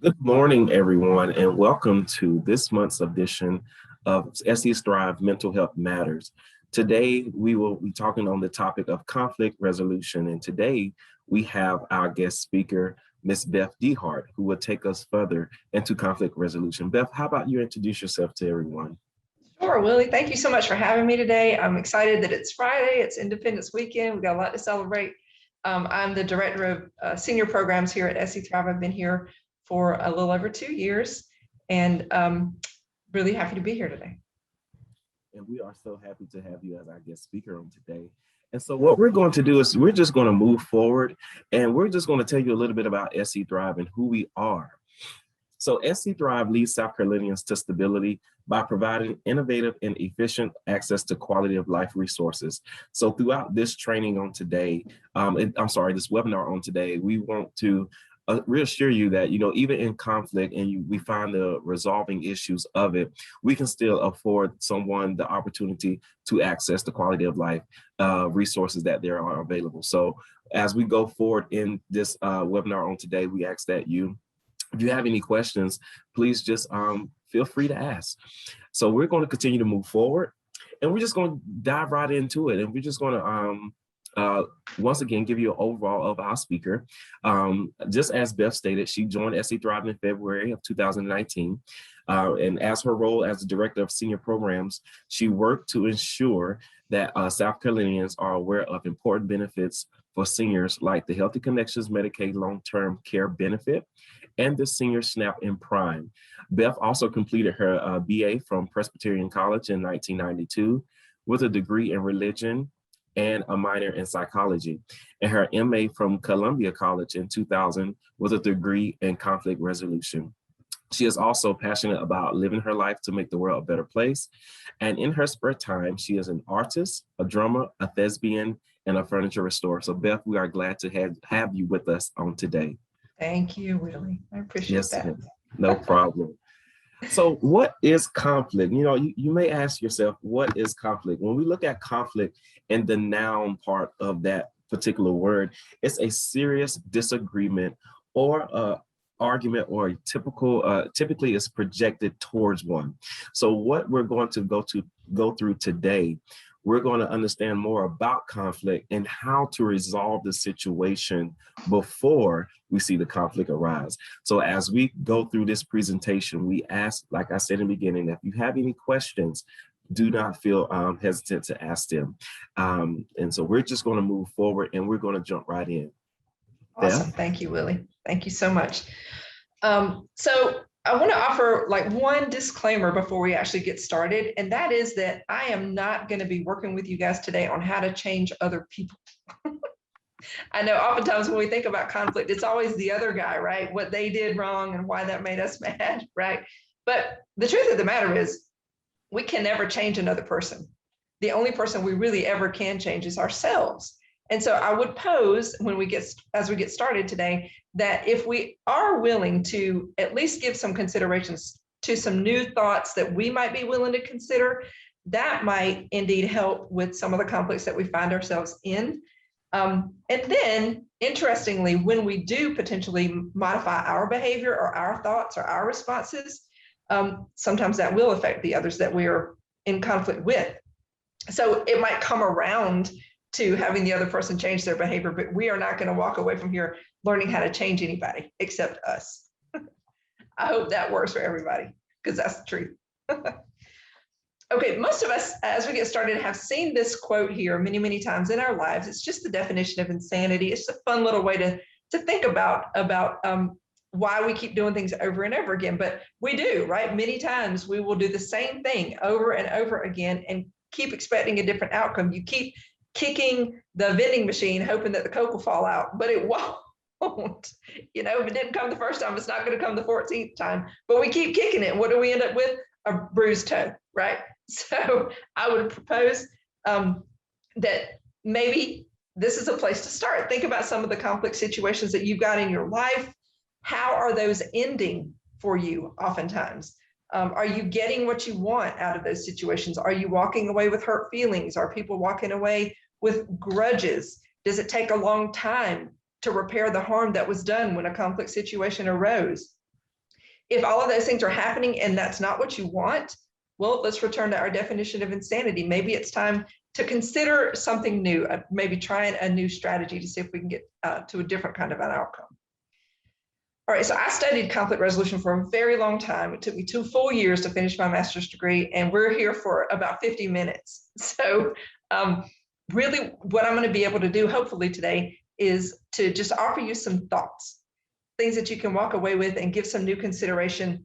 Good morning, everyone, and welcome to this month's edition of SE's Thrive Mental Health Matters. Today, we will be talking on the topic of conflict resolution, and today we have our guest speaker, Miss Beth DeHart, who will take us further into conflict resolution. Beth, how about you introduce yourself to everyone? Sure, Willie. Thank you so much for having me today. I'm excited that it's Friday. It's Independence Weekend. We've got a lot to celebrate. I'm the director of senior programs here at SE Thrive. I've been here for a little over 2 years and really happy to be here today. And we are so happy to have you as our guest speaker on today. And so what we're going to do is we're just going to move forward and we're just going to tell you a little bit about SE Thrive and who we are. So SE Thrive leads South Carolinians to stability by providing innovative and efficient access to quality of life resources. So throughout this training on today, this webinar on today, we want to reassure you that, even in conflict and we find the resolving issues of it, we can still afford someone the opportunity to access the quality of life resources that there are available. So as we go forward in this webinar on today, we ask that if you have any questions, please just feel free to ask. So we're going to continue to move forward and we're just going to dive right into it. And we're just going to once again, give you an overall of our speaker. Just as Beth stated, she joined SE Thrive in February of 2019. And as her role as the director of senior programs, she worked to ensure that South Carolinians are aware of important benefits for seniors like the Healthy Connections Medicaid long-term care benefit and the Senior SNAP in Prime. Beth also completed her BA from Presbyterian College in 1992 with a degree in religion and a minor in psychology, and her MA from Columbia College in 2000 with a degree in conflict resolution. She is also passionate about living her life to make the world a better place. And in her spare time, she is an artist, a drummer, a thespian, and a furniture restorer. So Beth, we are glad to have you with us on today. Thank you, Willie. I appreciate that. No problem. So what is conflict? You may ask yourself, what is conflict? When we look at conflict in the noun part of that particular word, it's a serious disagreement or a argument or typically is projected towards one. So what we're going to go through today, we're going to understand more about conflict and how to resolve the situation before we see the conflict arise. So as we go through this presentation, we ask, like I said in the beginning, if you have any questions, do not feel hesitant to ask them. And so we're just going to move forward and we're going to jump right in. Awesome. Beth? Thank you, Willie. Thank you so much. So I want to offer one disclaimer before we actually get started, and that is that I am not going to be working with you guys today on how to change other people. I know oftentimes when we think about conflict, it's always the other guy, right? What they did wrong and why that made us mad, right? But the truth of the matter is we can never change another person. The only person we really ever can change is ourselves. And so I would pose as we get started today, that if we are willing to at least give some considerations to some new thoughts that we might be willing to consider, that might indeed help with some of the conflicts that we find ourselves in. And then, interestingly, when we do potentially modify our behavior or our thoughts or our responses, sometimes that will affect the others that we are in conflict with. So it might come around to having the other person change their behavior, but we are not going to walk away from here learning how to change anybody except us. I hope that works for everybody, because that's the truth. Okay, most of us, as we get started, have seen this quote here many, many times in our lives. It's just the definition of insanity. It's a fun little way to think about why we keep doing things over and over again. But we do, right? Many times we will do the same thing over and over again and keep expecting a different outcome. You keep kicking the vending machine, hoping that the Coke will fall out, but it won't. If it didn't come the first time, it's not going to come the 14th time. But we keep kicking it. What do we end up with? A bruised toe, right? So I would propose that maybe this is a place to start. Think about some of the conflict situations that you've got in your life. How are those ending for you oftentimes? Are you getting what you want out of those situations? Are you walking away with hurt feelings? Are people walking away with grudges? Does it take a long time to repair the harm that was done when a conflict situation arose? If all of those things are happening and that's not what you want, well, let's return to our definition of insanity. Maybe it's time to consider something new, maybe trying a new strategy to see if we can get to a different kind of an outcome. All right, so I studied conflict resolution for a very long time. It took me 2 full years to finish my master's degree, and we're here for about 50 minutes. So really what I'm going to be able to do, hopefully today, is to just offer you some thoughts, things that you can walk away with and give some new consideration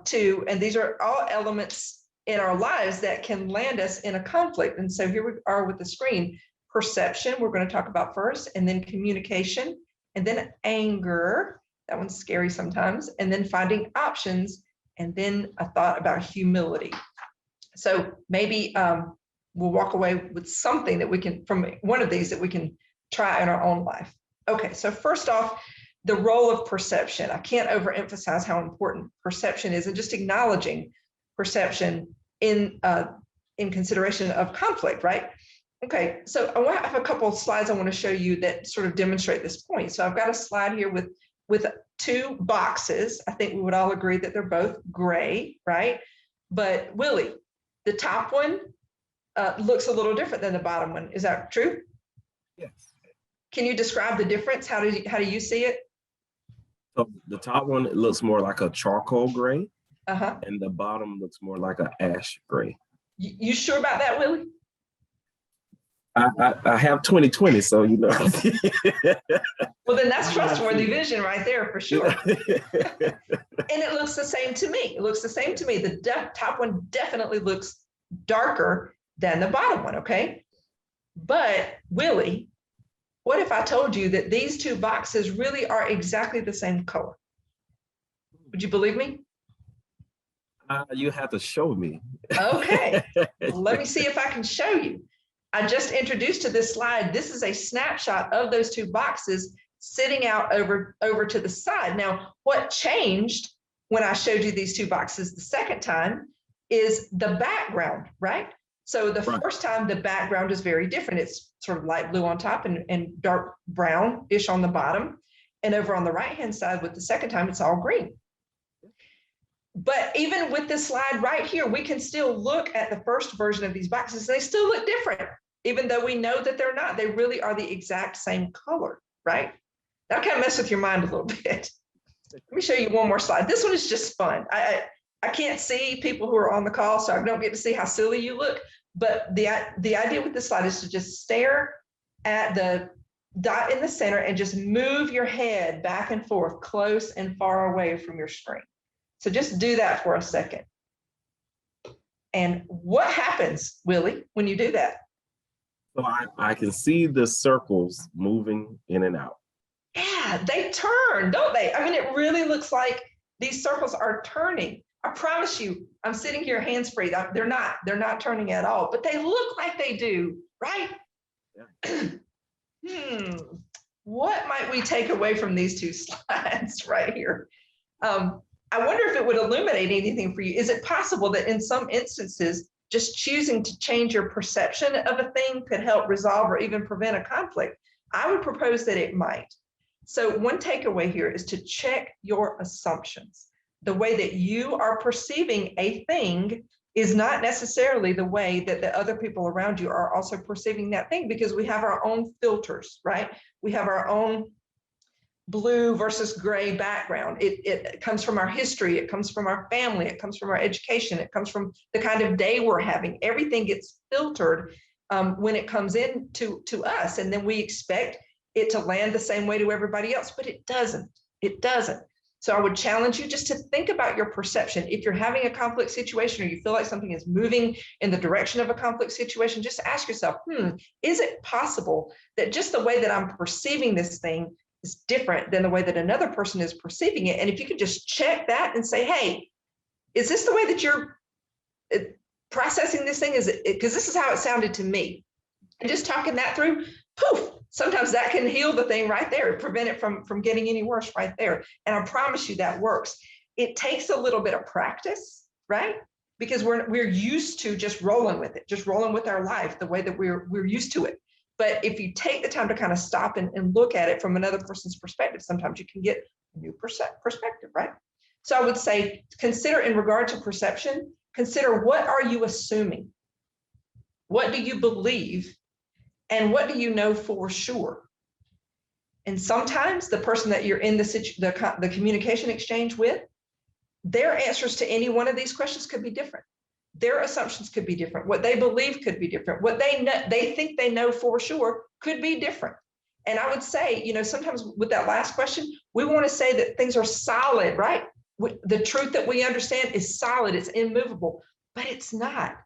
to. And these are all elements in our lives that can land us in a conflict. And so here we are with the screen. Perception, we're going to talk about first, and then communication, and then anger. That one's scary sometimes. And then finding options, and then a thought about humility. So maybe we'll walk away with something that we can, from one of these, that we can try in our own life. Okay, so first off, the role of perception. I can't overemphasize how important perception is, and just acknowledging perception in consideration of conflict, right? Okay, so I have a couple of slides I want to show you that sort of demonstrate this point. So I've got a slide here with 2 boxes. I think we would all agree that they're both gray, right? But Willie, the top one looks a little different than the bottom one. Is that true? Yes. Can you describe the difference? How do you see it? So the top one, it looks more like a charcoal gray, Uh-huh. and the bottom looks more like an ash gray. You sure about that, Willie? I have 20/20, so you know. Well, then that's trustworthy vision right there for sure. And it looks the same to me. It looks the same to me. The top one definitely looks darker than the bottom one, okay? But Willie, what if I told you that these 2 boxes really are exactly the same color? Would you believe me? You have to show me. Okay, let me see if I can show you. I just introduced to this slide, this is a snapshot of those 2 boxes sitting out over to the side. Now, what changed when I showed you these 2 boxes the second time is the background, right? So the first time, the background is very different. It's sort of light blue on top and dark brown-ish on the bottom. And over on the right-hand side with the second time, it's all green. But even with this slide right here, we can still look at the first version of these boxes. They still look different, even though we know that they're not. They really are the exact same color, right? That'll kind of mess with your mind a little bit. Let me show you one more slide. This one is just fun. I can't see people who are on the call, so I don't get to see how silly you look. But the idea with this slide is to just stare at the dot in the center and just move your head back and forth, close and far away from your screen. So just do that for a second. And what happens, Willie, when you do that? So I can see the circles moving in and out. Yeah, they turn, don't they? I mean, it really looks like these circles are turning. I promise you, I'm sitting here hands-free. They're not turning at all, but they look like they do, right? Yeah. What might we take away from these 2 slides right here? I wonder if it would illuminate anything for you. Is it possible that in some instances, just choosing to change your perception of a thing could help resolve or even prevent a conflict? I would propose that it might. So one takeaway here is to check your assumptions. The way that you are perceiving a thing is not necessarily the way that the other people around you are also perceiving that thing, because we have our own filters, right? We have our own blue versus gray background. It comes from our history, it comes from our family, it comes from our education, it comes from the kind of day we're having. Everything gets filtered when it comes in to us, and then we expect it to land the same way to everybody else, but it doesn't. It doesn't. So I would challenge you just to think about your perception. If you're having a conflict situation or you feel like something is moving in the direction of a conflict situation, just ask yourself, is it possible that just the way that I'm perceiving this thing is different than the way that another person is perceiving it? And if you could just check that and say, hey, is this the way that you're processing this thing? Is it, because this is how it sounded to me. And just talking that through, poof, sometimes that can heal the thing right there, prevent it from getting any worse right there. And I promise you that works. It takes a little bit of practice, right? Because we're used to just rolling with it, just rolling with our life the way that we're used to it. But if you take the time to kind of stop and look at it from another person's perspective, sometimes you can get a new perspective, right? So I would say, consider in regard to perception, consider what are you assuming? What do you believe? And what do you know for sure? And sometimes the person that you're in the communication exchange with, their answers to any one of these questions could be different. Their assumptions could be different. What they believe could be different. What they think they know for sure could be different. And I would say, you know, sometimes with that last question, we want to say that things are solid, right? The truth that we understand is solid, it's immovable, but it's not.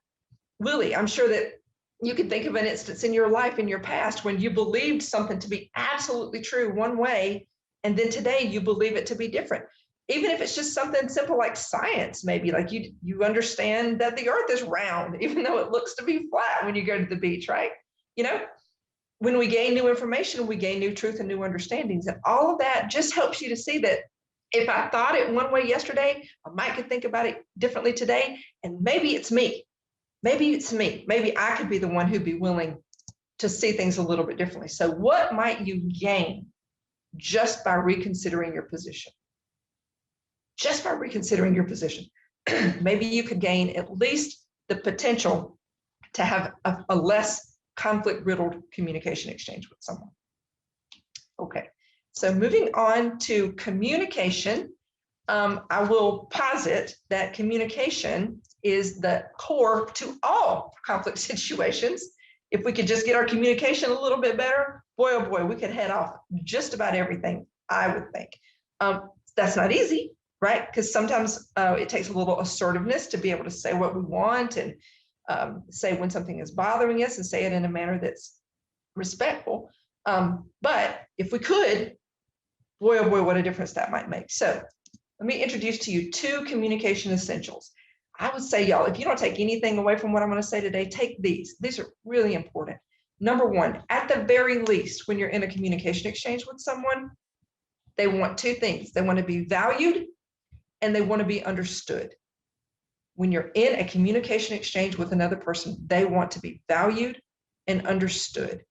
Willie, I'm sure that you can think of an instance in your life, in your past, when you believed something to be absolutely true one way, and then today you believe it to be different. Even if it's just something simple like science, maybe like you understand that the earth is round, even though it looks to be flat when you go to the beach, right? You know, when we gain new information, we gain new truth and new understandings. And all of that just helps you to see that if I thought it one way yesterday, I might could think about it differently today. And maybe it's me. Maybe it's me. Maybe I could be the one who'd be willing to see things a little bit differently. So what might you gain just by reconsidering your position? Just by reconsidering your position. Maybe you could gain at least the potential to have a less conflict-riddled communication exchange with someone. Okay, so moving on to communication, I will posit that communication is the core to all conflict situations. If we could just get our communication a little bit better, boy, oh boy, we could head off just about everything, I would think. That's not easy, right? Because sometimes it takes a little assertiveness to be able to say what we want and say when something is bothering us and say it in a manner that's respectful. But if we could, boy, oh boy, what a difference that might make. So let me introduce to you 2 communication essentials. I would say, y'all, if you don't take anything away from what I'm going to say today, take these. These are really important. Number 1, at the very least, when you're in a communication exchange with someone, they want 2 things. They want to be valued and they want to be understood. When you're in a communication exchange with another person, they want to be valued and understood.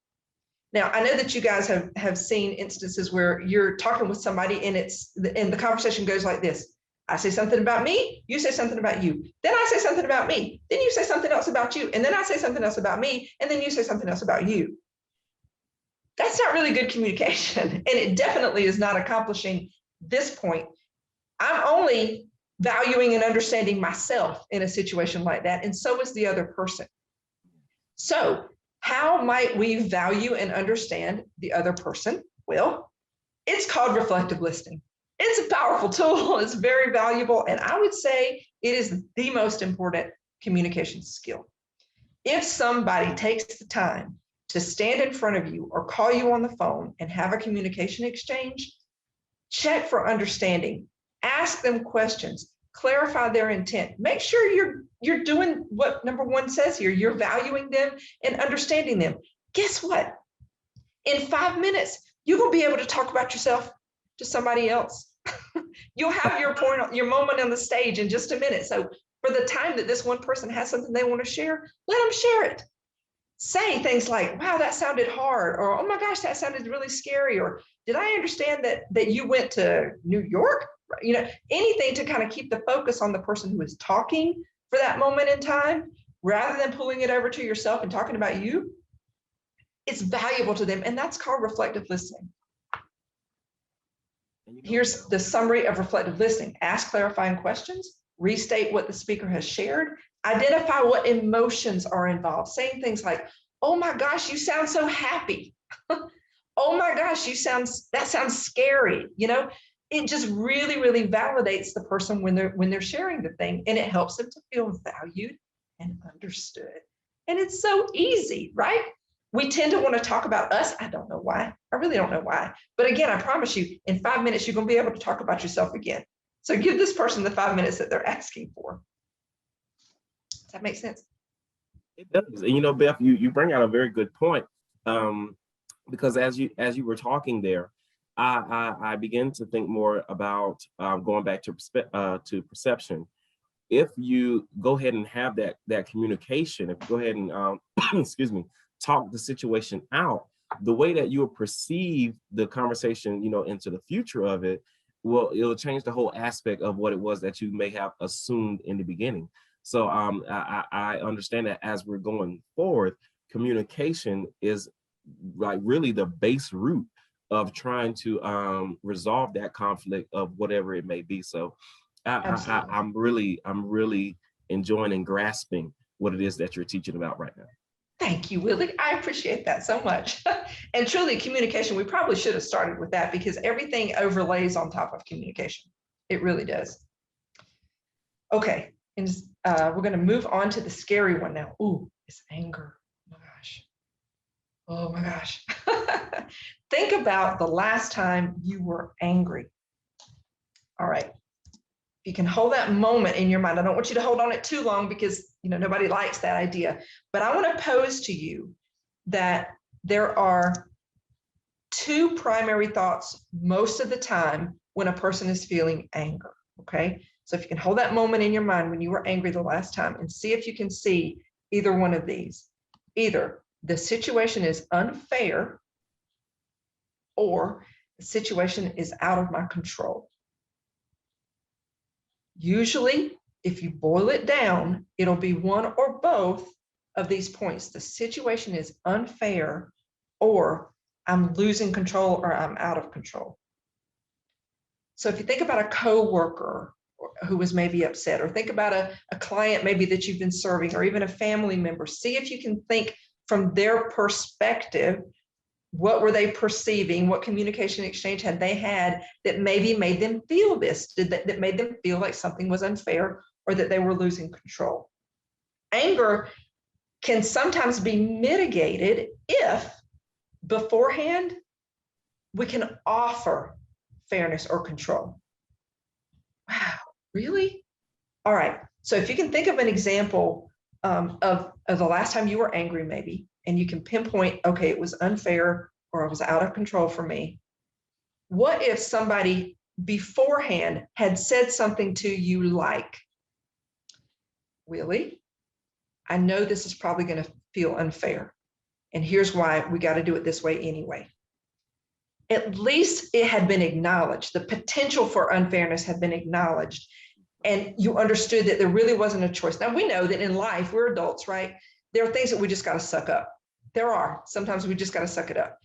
Now, I know that you guys have seen instances where you're talking with somebody and the conversation goes like this. I say something about me, you say something about you. Then I say something about me. Then you say something else about you. And then I say something else about me. And then you say something else about you. That's not really good communication. And it definitely is not accomplishing this point. I'm only valuing and understanding myself in a situation like that. And so is the other person. So how might we value and understand the other person? Well, it's called reflective listening. It's a powerful tool. It's very valuable. And I would say it is the most important communication skill. If somebody takes the time to stand in front of you or call you on the phone and have a communication exchange, check for understanding, ask them questions, clarify their intent. Make sure you're doing what number 1 says here. You're valuing them and understanding them. Guess what? In 5 minutes, you're going to be able to talk about yourself to somebody else. You'll have your point, your moment on the stage in just a minute. So for the time that this one person has something they want to share, let them share it. Say things like, wow, that sounded hard, or oh my gosh, that sounded really scary, or did I understand that you went to New York? You know, anything to kind of keep the focus on the person who is talking for that moment in time, rather than pulling it over to yourself and talking about you. It's valuable to them, and that's called reflective listening. Here's the summary of reflective listening. Ask clarifying questions, restate what the speaker has shared, identify what emotions are involved, saying things like, oh my gosh, you sound so happy. Oh my gosh, that sounds scary. You know, it just really, really validates the person when they're sharing the thing, and it helps them to feel valued and understood. And it's so easy, right? We tend to want to talk about us. I don't know why. I really don't know why. But again, I promise you, in 5 minutes, you're going to be able to talk about yourself again. So give this person the 5 minutes that they're asking for. Does that make sense? It does. And you know, Beth, you bring out a very good point. Because as you were talking there, I began to think more about going back to perception. If you go ahead and have that communication, if you go ahead and excuse me, talk the situation out, the way that you will perceive the conversation, you know, into the future of it, well, it'll change the whole aspect of what it was that you may have assumed in the beginning. So I understand that as we're going forward, communication is like really the base root of trying to resolve that conflict of whatever it may be. So Absolutely. I'm really enjoying and grasping what it is that you're teaching about right now. Thank you, Willie. I appreciate that so much. And truly, communication, we probably should have started with that because everything overlays on top of communication. It really does. Okay, and we're going to move on to the scary one now. Ooh, it's anger. Oh my gosh. Oh my gosh. Think about the last time you were angry. All right. You can hold that moment in your mind. I don't want you to hold on it too long because nobody likes that idea. But I want to pose to you that there are two primary thoughts most of the time when a person is feeling anger. Okay. So if you can hold that moment in your mind when you were angry the last time and see if you can see either one of these. Either the situation is unfair or the situation is out of my control. Usually, if you boil it down, it'll be one or both of these points. The situation is unfair, or I'm losing control, or I'm out of control. So if you think about a coworker who was maybe upset, or think about a client maybe that you've been serving, or even a family member, see if you can think from their perspective. What were they perceiving? What communication exchange had they had that maybe made them feel this, that made them feel like something was unfair or that they were losing control? Anger can sometimes be mitigated if beforehand we can offer fairness or control. Wow, really? All right. So if you can think of an example of the last time you were angry, maybe, and you can pinpoint, okay, it was unfair or it was out of control for me. What if somebody beforehand had said something to you like, Willie, I know this is probably going to feel unfair, and here's why we got to do it this way anyway. At least it had been acknowledged. The potential for unfairness had been acknowledged, and you understood that there really wasn't a choice. Now, we know that in life, we're adults, right? There are things that we just got to suck up. There are. Sometimes we just got to suck it up.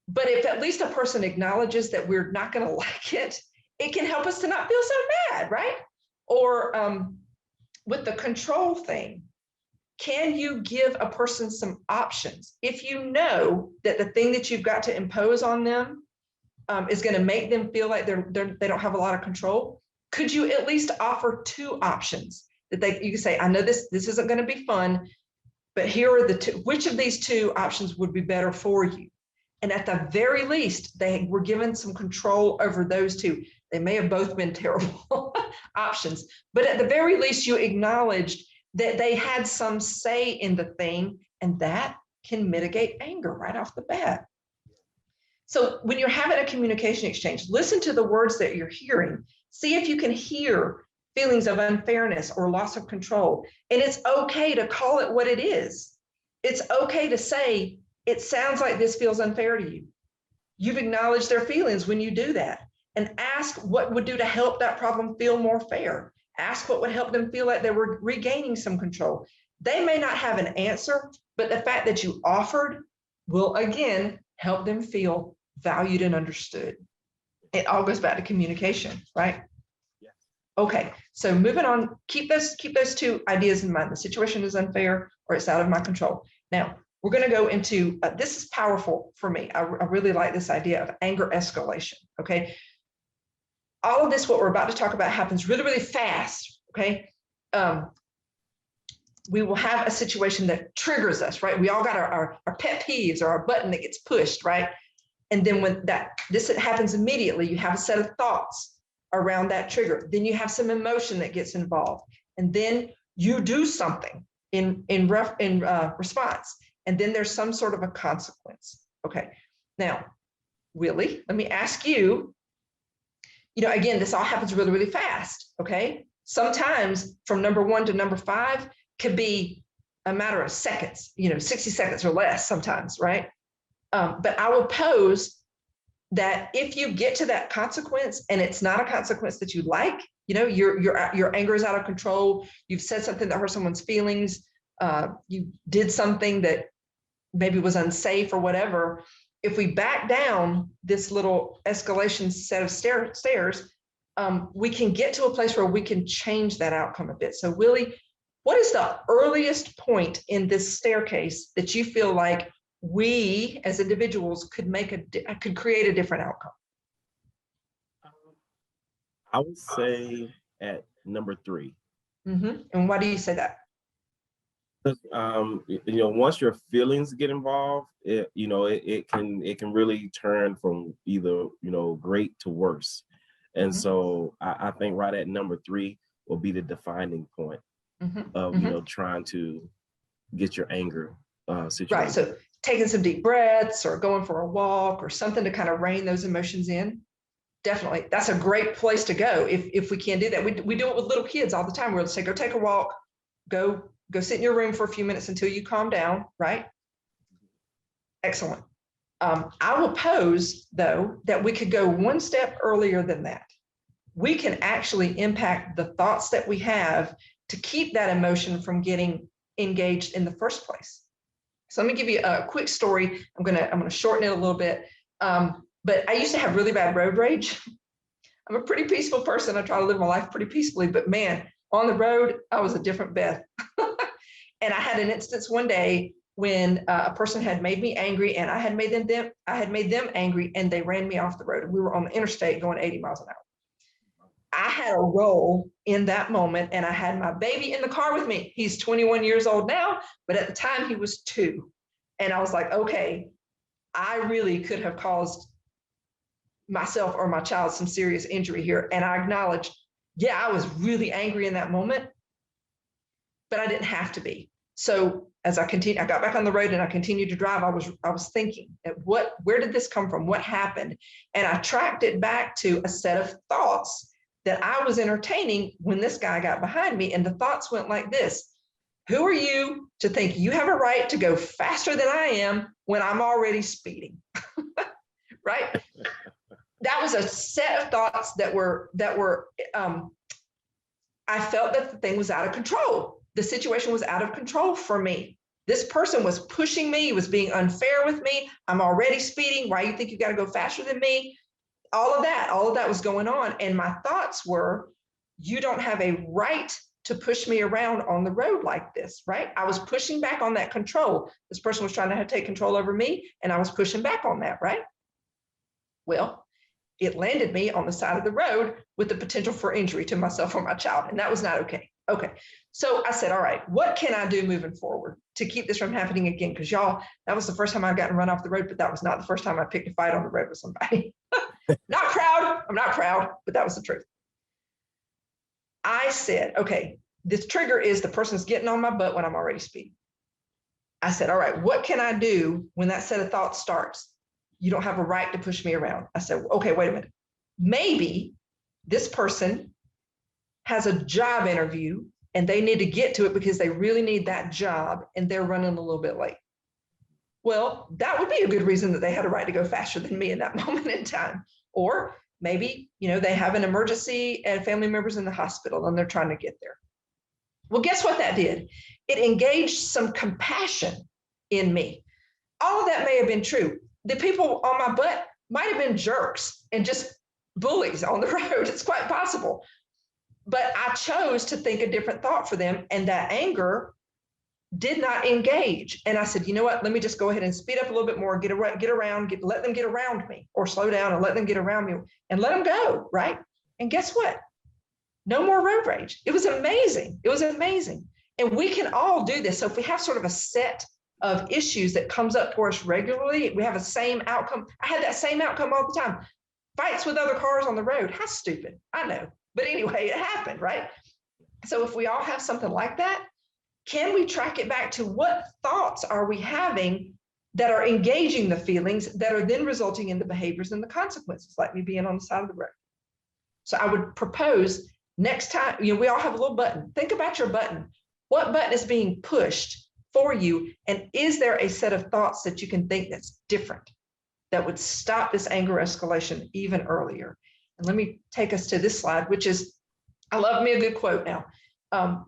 But if at least a person acknowledges that we're not going to like it, it can help us to not feel so mad, right? Or with the control thing, can you give a person some options? If you know that the thing that you've got to impose on them is going to make them feel like they don't have a lot of control, could you at least offer two options that you can say, I know this isn't going to be fun, but here are the two. Which of these two options would be better for you? And at the very least, they were given some control over those two. They may have both been terrible options, but at the very least, you acknowledged that they had some say in the thing, and that can mitigate anger right off the bat. So when you're having a communication exchange, listen to the words that you're hearing. See if you can hear feelings of unfairness or loss of control. And it's okay to call it what it is. It's okay to say, it sounds like this feels unfair to you. You've acknowledged their feelings when you do that. And ask what would do to help that problem feel more fair. Ask what would help them feel like they were regaining some control. They may not have an answer, but the fact that you offered will, again, help them feel valued and understood. It all goes back to communication, right? Yeah. Okay, so moving on, keep those two ideas in mind. The situation is unfair or it's out of my control. Now, we're going to go into, this is powerful for me. I really like this idea of anger escalation, okay? All of this, what we're about to talk about, happens really, really fast, okay? We will have a situation that triggers us, right? We all got our pet peeves or our button that gets pushed, right? And then when this happens immediately, you have a set of thoughts around that trigger. Then you have some emotion that gets involved. And then you do something in response. And then there's some sort of a consequence. Okay. Now, Willie, let me ask you, again, this all happens really, really fast. Okay. Sometimes from number 1 to number 5 could be a matter of seconds, 60 seconds or less sometimes, right? But I will pose, that if you get to that consequence and it's not a consequence that you like, your anger is out of control, you've said something that hurt someone's feelings, you did something that maybe was unsafe or whatever, if we back down this little escalation set of stairs, we can get to a place where we can change that outcome a bit. So Willie, what is the earliest point in this staircase that you feel like we as individuals could create a different outcome? I would say at number 3. And why do you say that? Once your feelings get involved, it can really turn from either great to worse. And so I think right at number 3 will be the defining point of trying to get your anger situation. Right. So taking some deep breaths or going for a walk or something to kind of rein those emotions in. Definitely. That's a great place to go if we can do that. We do it with little kids all the time. We'll say, go take a walk, go sit in your room for a few minutes until you calm down, right? Excellent. I will pose, though, that we could go one step earlier than that. We can actually impact the thoughts that we have to keep that emotion from getting engaged in the first place. So let me give you a quick story. I'm gonna shorten it a little bit. But I used to have really bad road rage. I'm a pretty peaceful person. I try to live my life pretty peacefully, but man, on the road, I was a different Beth. And I had an instance one day when a person had made me angry and I had made them angry and they ran me off the road. We were on the interstate going 80 miles an hour. I had a role in that moment and I had my baby in the car with me. He's 21 years old now, but at the time he was 2. And I was like, okay, I really could have caused myself or my child some serious injury here. And I acknowledged, yeah, I was really angry in that moment, but I didn't have to be. So as I got back on the road and I continued to drive, I was thinking, where did this come from? What happened? And I tracked it back to a set of thoughts that I was entertaining when this guy got behind me. And the thoughts went like this: who are you to think you have a right to go faster than I am when I'm already speeding? Right? That was a set of thoughts that were I felt that the thing was out of control. The situation was out of control for me. This person was pushing me, he was being unfair with me. I'm already speeding. Why do you think you got to go faster than me? All of that was going on. And my thoughts were, you don't have a right to push me around on the road like this, right? I was pushing back on that control. This person was trying to take control over me, and I was pushing back on that, right? Well, it landed me on the side of the road with the potential for injury to myself or my child, and that was not okay. Okay, so I said, all right, what can I do moving forward to keep this from happening again? Because y'all, that was the first time I've gotten run off the road, but that was not the first time I picked a fight on the road with somebody. Not proud, I'm not proud, but that was the truth. I said, okay, this trigger is the person's getting on my butt when I'm already speeding. I said, all right, what can I do when that set of thoughts starts? You don't have a right to push me around. I said, okay, wait a minute. Maybe this person has a job interview and they need to get to it because they really need that job and they're running a little bit late. Well, that would be a good reason that they had a right to go faster than me in that moment in time. Or maybe, they have an emergency and family members in the hospital and they're trying to get there. Well, guess what that did? It engaged some compassion in me. All of that may have been true. The people on my butt might have been jerks and just bullies on the road. It's quite possible. But I chose to think a different thought for them, and that anger did not engage. And I said, you know what? Let me just go ahead and speed up a little bit more, let them get around me, or slow down and let them get around me and let them go, right? And guess what? No more road rage. It was amazing. It was amazing. And we can all do this. So if we have sort of a set of issues that comes up for us regularly, we have a same outcome. I had that same outcome all the time. Fights with other cars on the road. How stupid. I know. But anyway, it happened, right? So if we all have something like that, can we track it back to what thoughts are we having that are engaging the feelings that are then resulting in the behaviors and the consequences, like me being on the side of the road? So I would propose next time, we all have a little button. Think about your button. What button is being pushed for you? And is there a set of thoughts that you can think that's different, that would stop this anger escalation even earlier. And let me take us to this slide, which is, I love me a good quote now.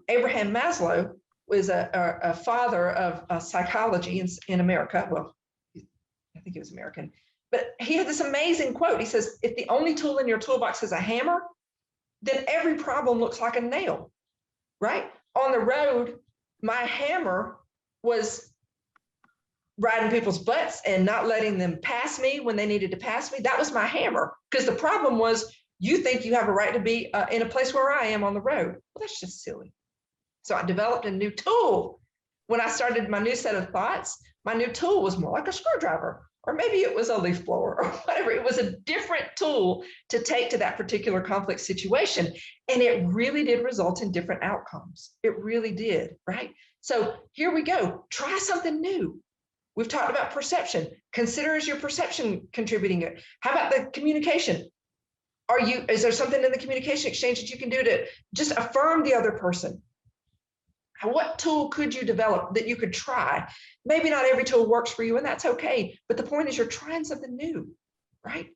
Abraham Maslow was a father of psychology in America. Well, I think he was American, but he had this amazing quote. He says, if the only tool in your toolbox is a hammer, then every problem looks like a nail, right? On the road, my hammer was riding people's butts and not letting them pass me when they needed to pass me. That was my hammer, because the problem was, you think you have a right to be in a place where I am on the road. Well, that's just silly. So I developed a new tool. When I started my new set of thoughts, my new tool was more like a screwdriver, or maybe it was a leaf blower or whatever. It was a different tool to take to that particular conflict situation. And it really did result in different outcomes. It really did, right? So here we go. Try something new. We've talked about perception. Consider, is your perception contributing it? How about the communication? Is there something in the communication exchange that you can do to just affirm the other person? What tool could you develop that you could try? Maybe not every tool works for you, and that's okay. But the point is, you're trying something new, right?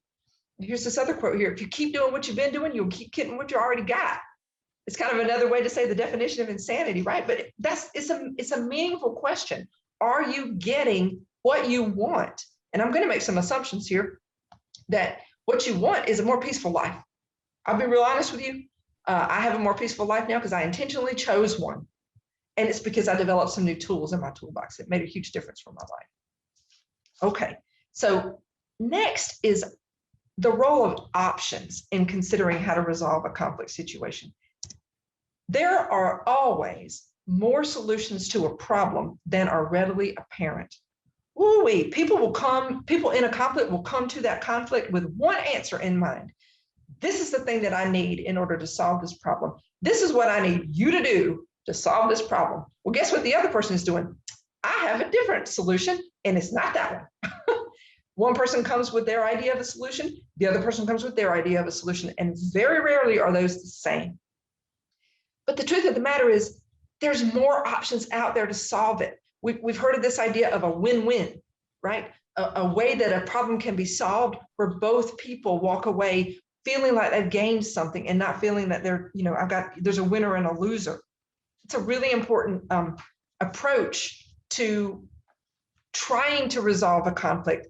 Here's this other quote here. If you keep doing what you've been doing, you'll keep getting what you already got. It's kind of another way to say the definition of insanity, right? But it's a meaningful question. Are you getting what you want? And I'm going to make some assumptions here that what you want is a more peaceful life. I'll be real honest with you. I have a more peaceful life now because I intentionally chose one. And it's because I developed some new tools in my toolbox. It made a huge difference for my life. Okay, so next is the role of options in considering how to resolve a conflict situation. There are always more solutions to a problem than are readily apparent. Ooh-wee, people in a conflict will come to that conflict with one answer in mind. This is the thing that I need in order to solve this problem. This is what I need you to do to solve this problem. Well, guess what the other person is doing? I have a different solution, and it's not that one. One person comes with their idea of a solution, the other person comes with their idea of a solution, and very rarely are those the same. But the truth of the matter is, there's more options out there to solve it. We've heard of this idea of a win-win, right? A way that a problem can be solved where both people walk away feeling like they've gained something and not feeling that there's a winner and a loser. It's a really important approach to trying to resolve a conflict.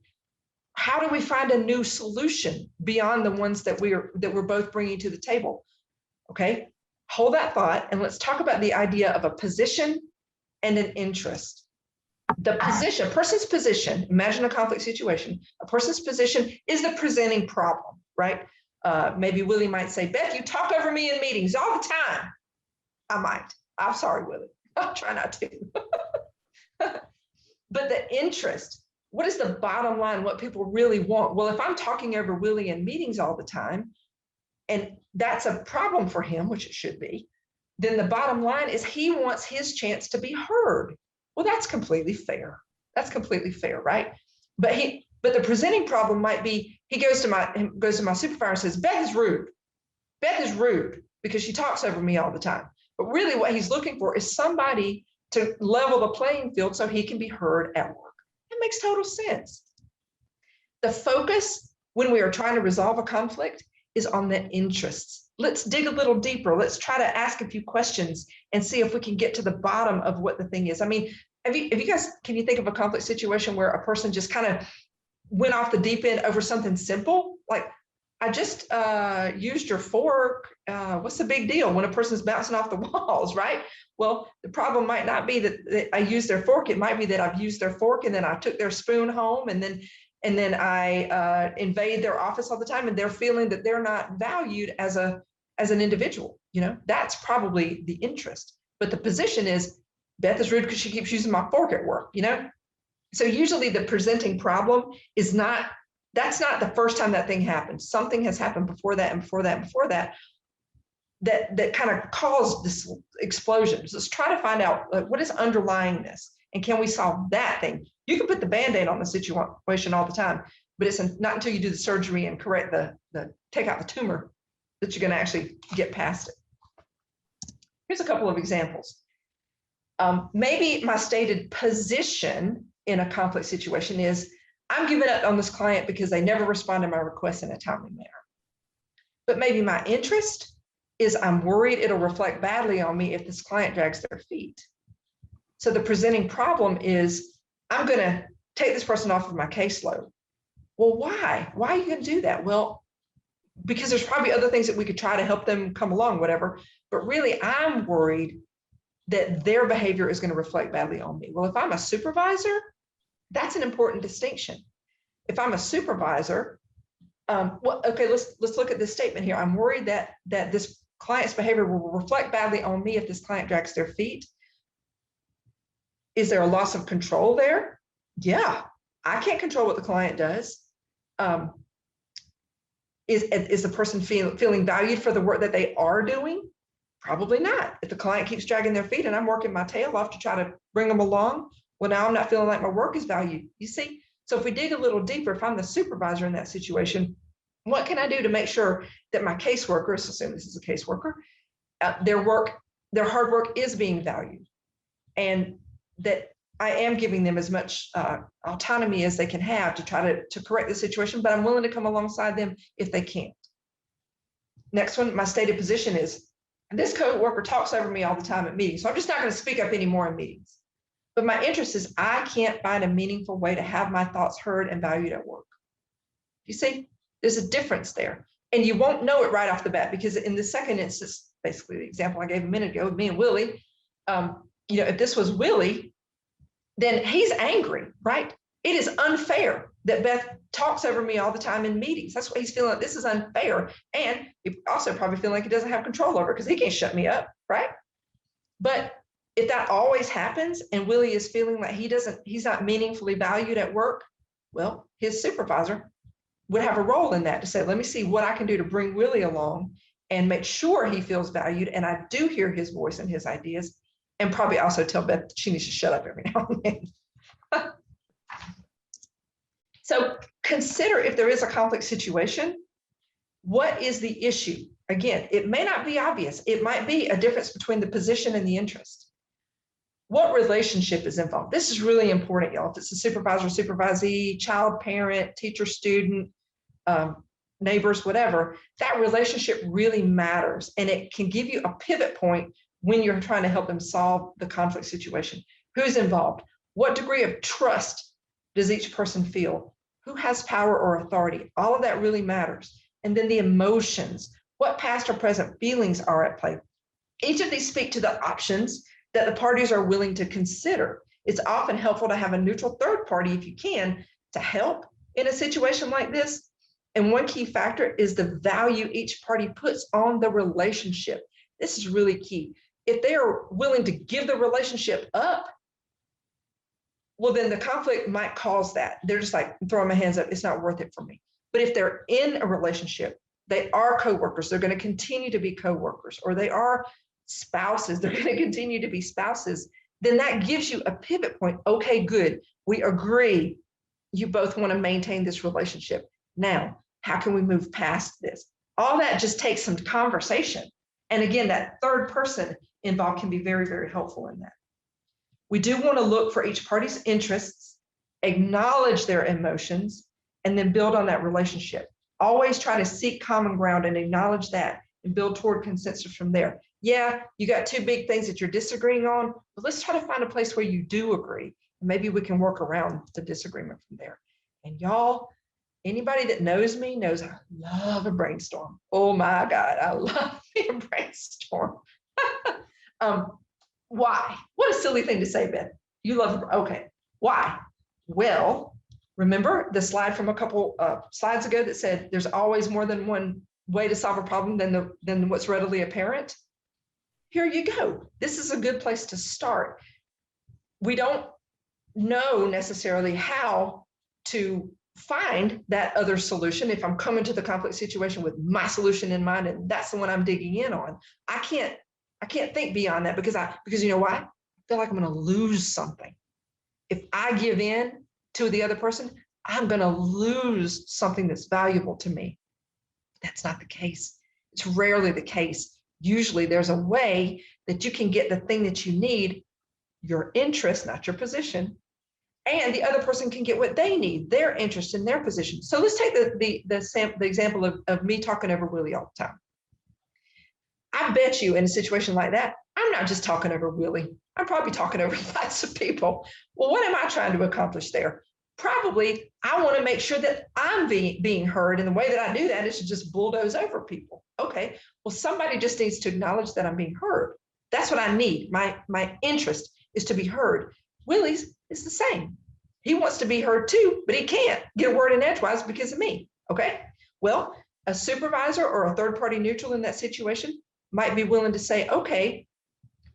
How do we find a new solution beyond the ones that we're both bringing to the table? Okay, hold that thought and let's talk about the idea of a position and an interest. The position, a person's position, imagine a conflict situation, a person's position is the presenting problem, right? Maybe Willie might say, Beth, you talk over me in meetings all the time. I might. I'm sorry, Willie. I'll try not to. But the interest, what is the bottom line, what people really want? Well, if I'm talking over Willie in meetings all the time, and that's a problem for him, which it should be, then the bottom line is he wants his chance to be heard. Well, that's completely fair. That's completely fair, right? But the presenting problem might be, he goes to my supervisor and says, Beth is rude. Beth is rude because she talks over me all the time. But really what he's looking for is somebody to level the playing field so he can be heard at work. It makes total sense. The focus when we are trying to resolve a conflict is on the interests. Let's dig a little deeper. Let's try to ask a few questions and see if we can get to the bottom of what the thing is. I mean, can you think of a conflict situation where a person just kind of went off the deep end over something simple? Like, I just used your fork. What's the big deal when a person's bouncing off the walls, right? Well, the problem might not be that I used their fork. It might be that I've used their fork and then I took their spoon home and then I invade their office all the time and they're feeling that they're not valued as an individual. That's probably the interest. But the position is, Beth is rude because she keeps using my fork at work, So usually the presenting problem is that's not the first time that thing happened. Something has happened before that and before that and before that kind of caused this explosion. So let's try to find out what is underlying this and can we solve that thing? You can put the Band-Aid on the situation all the time, but it's not until you do the surgery and correct take out the tumor that you're going to actually get past it. Here's a couple of examples. Maybe my stated position in a conflict situation is I'm giving up on this client because they never respond to my requests in a timely manner. But maybe my interest is I'm worried it'll reflect badly on me if this client drags their feet. So the presenting problem is, I'm going to take this person off of my caseload. Well, why? Why are you going to do that? Well, because there's probably other things that we could try to help them come along, whatever. But really, I'm worried that their behavior is going to reflect badly on me. Well, if I'm a supervisor, that's an important distinction. If I'm a supervisor, okay, let's look at this statement here. I'm worried that this client's behavior will reflect badly on me if this client drags their feet. Is there a loss of control there? Yeah, I can't control what the client does. Is the person feeling valued for the work that they are doing? Probably not. If the client keeps dragging their feet and I'm working my tail off to try to bring them along, well, now I'm not feeling like my work is valued. You see? So if we dig a little deeper, if I'm the supervisor in that situation, what can I do to make sure that my caseworker, let's assume this is a caseworker, their hard work is being valued, and that I am giving them as much autonomy as they can have to try to correct the situation, but I'm willing to come alongside them if they can't. Next one, my stated position is, this coworker talks over me all the time at meetings, so I'm just not going to speak up anymore in meetings. But my interest is I can't find a meaningful way to have my thoughts heard and valued at work. You see, there's a difference there. And you won't know it right off the bat, because in the second instance, basically the example I gave a minute ago, me and Willie, if this was Willie, then he's angry, right? It is unfair that Beth talks over me all the time in meetings. That's what he's feeling. Like, this is unfair. And he also probably feeling like he doesn't have control over it because he can't shut me up, right? But if that always happens and Willie is feeling like he's not meaningfully valued at work, well, his supervisor would have a role in that to say, let me see what I can do to bring Willie along and make sure he feels valued. And I do hear his voice and his ideas, and probably also tell Beth she needs to shut up every now and then. So consider, if there is a conflict situation, what is the issue? Again, it may not be obvious. It might be a difference between the position and the interest. What relationship is involved? This is really important, y'all. If it's a supervisor, supervisee, child, parent, teacher, student, neighbors, whatever, that relationship really matters. And it can give you a pivot point when you're trying to help them solve the conflict situation. Who's involved? What degree of trust does each person feel? Who has power or authority? All of that really matters. And then the emotions, what past or present feelings are at play. Each of these speak to the options that the parties are willing to consider. It's often helpful to have a neutral third party, if you can, to help in a situation like this. And one key factor is the value each party puts on the relationship. This is really key. If they are willing to give the relationship up, well, then the conflict might cause that. They're just like, throwing my hands up, it's not worth it for me. But if they're in a relationship, they are coworkers, they're going to continue to be coworkers, or they are spouses, they're going to continue to be spouses, then that gives you a pivot point. Okay, good. We agree you both want to maintain this relationship. Now, how can we move past this? All that just takes some conversation. And again, that third person involved can be very, very helpful in that. We do want to look for each party's interests, acknowledge their emotions, and then build on that relationship. Always try to seek common ground and acknowledge that and build toward consensus from there. Yeah, you got two big things that you're disagreeing on, but let's try to find a place where you do agree. Maybe we can work around the disagreement from there. And y'all, anybody that knows me knows I love a brainstorm. Oh my God, I love a brainstorm. Why? What a silly thing to say, Beth. You love, okay, why? Well, remember the slide from a couple slides ago that said there's always more than one way to solve a problem than what's readily apparent? Here you go. This is a good place to start. We don't know necessarily how to find that other solution. If I'm coming to the conflict situation with my solution in mind, and that's the one I'm digging in on, I can't think beyond that because you know why? I feel like I'm going to lose something. If I give in to the other person, I'm going to lose something that's valuable to me. That's not the case. It's rarely the case. Usually there's a way that you can get the thing that you need, your interest, not your position, and the other person can get what they need, their interest in their position. So let's take the example of me talking over Willie all the time. I bet you in a situation like that, I'm not just talking over Willie. I'm probably talking over lots of people. Well, what am I trying to accomplish there? Probably I want to make sure that I'm being heard. And the way that I do that is to just bulldoze over people. Okay, well, somebody just needs to acknowledge that I'm being heard. That's what I need. My interest is to be heard. Willie's is the same. He wants to be heard too, but he can't get a word in edgewise because of me. Okay, well, a supervisor or a third party neutral in that situation might be willing to say, okay,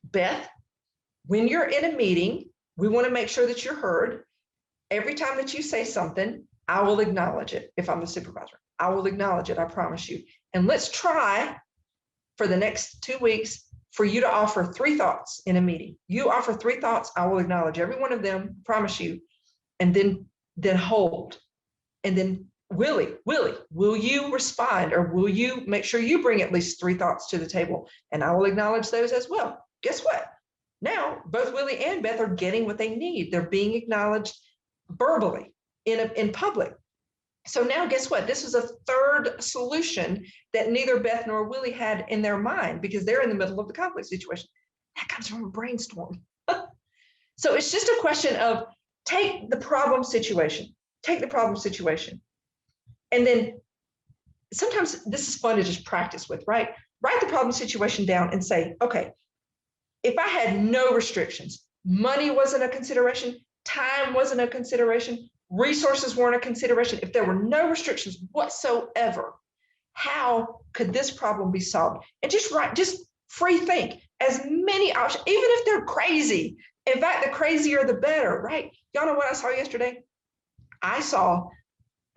Beth, when you're in a meeting, we want to make sure that you're heard. Every time that you say something, I will acknowledge it. If I'm the supervisor, I will acknowledge it. I promise you. And let's try for the next 2 weeks for you to offer 3 thoughts in a meeting. You offer 3 thoughts, I will acknowledge every one of them, promise you, and then hold. And then Willie, will you respond, or will you make sure you bring at least 3 thoughts to the table? And I will acknowledge those as well. Guess what? Now, both Willie and Beth are getting what they need. They're being acknowledged verbally in public. So now guess what? This was a third solution that neither Beth nor Willie had in their mind because they're in the middle of the conflict situation. That comes from a brainstorm. So it's just a question of take the problem situation, and then sometimes this is fun to just practice with, right? Write the problem situation down and say, okay, if I had no restrictions, money wasn't a consideration, time wasn't a consideration, resources weren't a consideration, if there were no restrictions whatsoever, how could this problem be solved? And just free think as many options, even if they're crazy. In fact, the crazier the better, right? Y'all know what I saw yesterday? I saw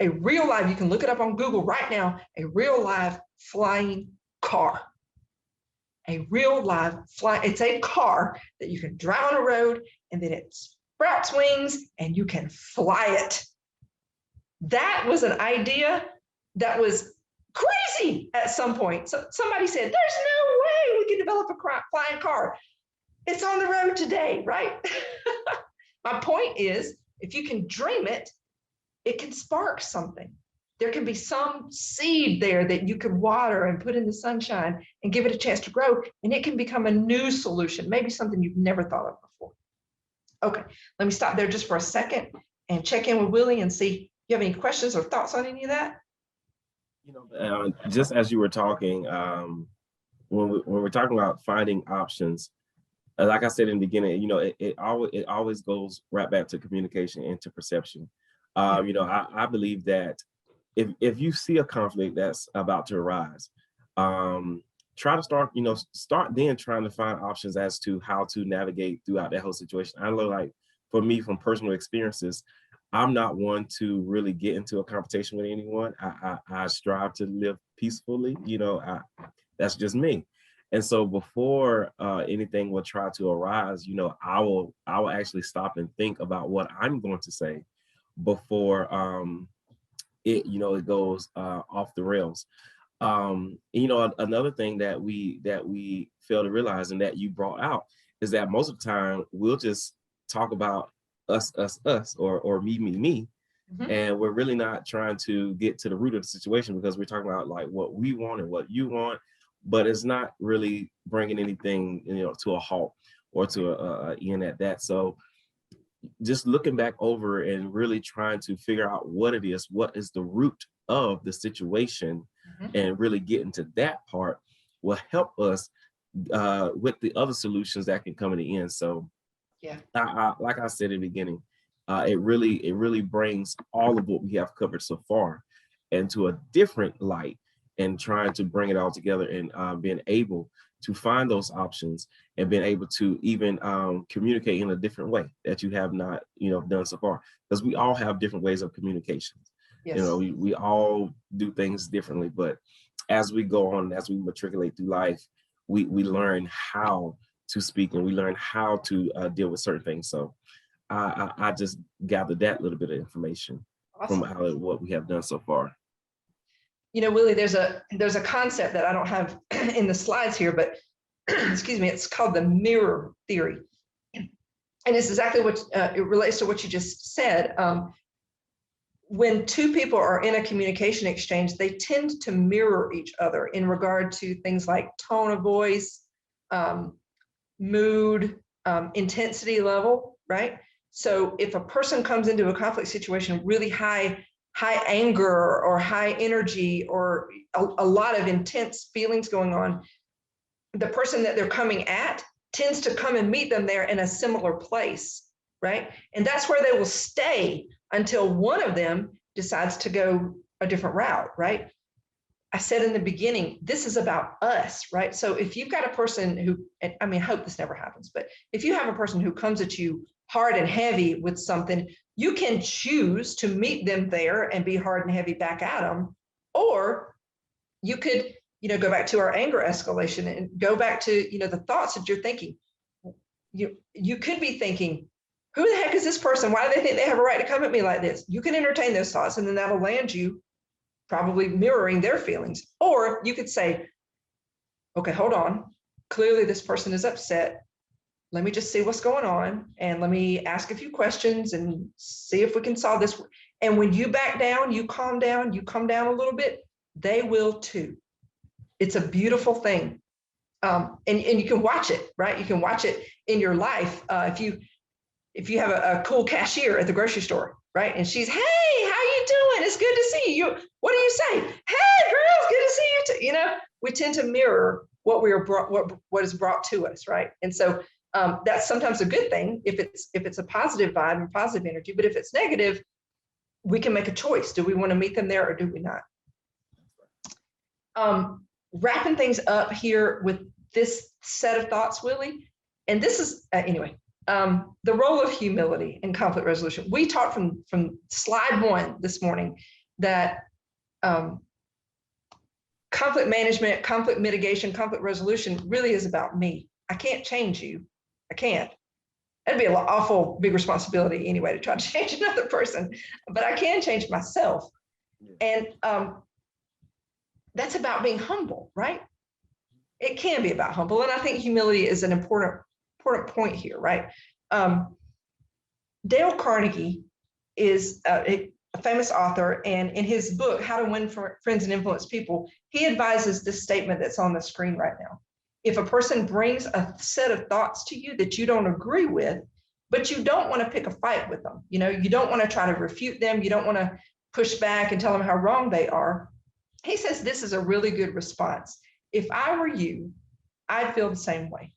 a real live, you can look it up on Google right now, a real live flying car. A real live fly, it's a car that you can drive on a road and then it sprouts wings and you can fly it. That was an idea that was crazy at some point. So somebody said, there's no way we can develop a flying car. It's on the road today, right? My point is, if you can dream it, it can spark something. There can be some seed there that you can water and put in the sunshine and give it a chance to grow, and it can become a new solution, maybe something you've never thought of before. Okay, let me stop there just for a second and check in with Willie and see if you have any questions or thoughts on any of that. You know, just as you were talking, when we're talking about finding options, like I said in the beginning, you know, it always goes right back to communication and to perception. You know, I believe that if you see a conflict that's about to arise, try to start then trying to find options as to how to navigate throughout that whole situation. I know, like, for me, from personal experiences, I'm not one to really get into a confrontation with anyone. I strive to live peacefully, you know, that's just me. And so before anything will try to arise, you know, I will actually stop and think about what I'm going to say before it goes off the rails. You know, another thing that we fail to realize and that you brought out is that most of the time we'll just talk about us, or me, and we're really not trying to get to the root of the situation because we're talking about like what we want and what you want, but it's not really bringing anything, you know, to a halt or to a end at that. So just looking back over and really trying to figure out what is the root of the situation, and really getting to that part will help us with the other solutions that can come in the end. So yeah, like I said in the beginning, it really brings all of what we have covered so far into a different light, and trying to bring it all together, and being able to find those options and being able to even communicate in a different way that you have not, you know, done so far, because we all have different ways of communication. Yes. You know, we all do things differently, but as we go on, as we matriculate through life, we learn how to speak, and we learn how to deal with certain things. So I just gathered that little bit of information from what we have done so far. You know, Willie, there's a concept that I don't have in the slides here, but excuse me, it's called the mirror theory. and it's exactly what it relates to what you just said. When two people are in a communication exchange, they tend to mirror each other in regard to things like tone of voice, mood, intensity level, right? So if a person comes into a conflict situation really high anger or high energy or a lot of intense feelings going on, the person that they're coming at tends to come and meet them there in a similar place, right? And that's where they will stay until one of them decides to go a different route, right? I said in the beginning, this is about us, right? So if you've got a person who, I mean, I hope this never happens, but if you have a person who comes at you hard and heavy with something, you can choose to meet them there and be hard and heavy back at them. Or you could, go back to our anger escalation and go back to, the thoughts that you're thinking. You could be thinking, who the heck is this person? Why do they think they have a right to come at me like this? You can entertain those thoughts, and then that'll land you probably mirroring their feelings. Or you could say, okay, hold on. Clearly this person is upset. Let me just see what's going on. And let me ask a few questions and see if we can solve this. And when you back down, you calm down, you come down a little bit, they will too. It's a beautiful thing. And you can watch it, right? You can watch it in your life. If you have a cool cashier at the grocery store, right? And she's, hey, how you doing? It's good to see you. What do you say? Hey, girl, it's good to see you too. We tend to mirror what we are brought, what is brought to us, right? And so that's sometimes a good thing if it's a positive vibe and positive energy. But if it's negative, we can make a choice. Do we want to meet them there or do we not? Wrapping things up here with this set of thoughts, Willie, and this is anyway. The role of humility in conflict resolution. We talked from slide 1 this morning that conflict management, conflict mitigation, conflict resolution really is about me. I can't change you. I can't. That'd be an awful big responsibility anyway to try to change another person, but I can change myself. And that's about being humble, right? It can be about humble. And I think humility is an important point here, right? Dale Carnegie is a famous author, and in his book, How to Win Friends and Influence People, he advises this statement that's on the screen right now. If a person brings a set of thoughts to you that you don't agree with, but you don't want to pick a fight with them, you don't want to try to refute them, you don't want to push back and tell them how wrong they are, he says this is a really good response. If I were you, I'd feel the same way.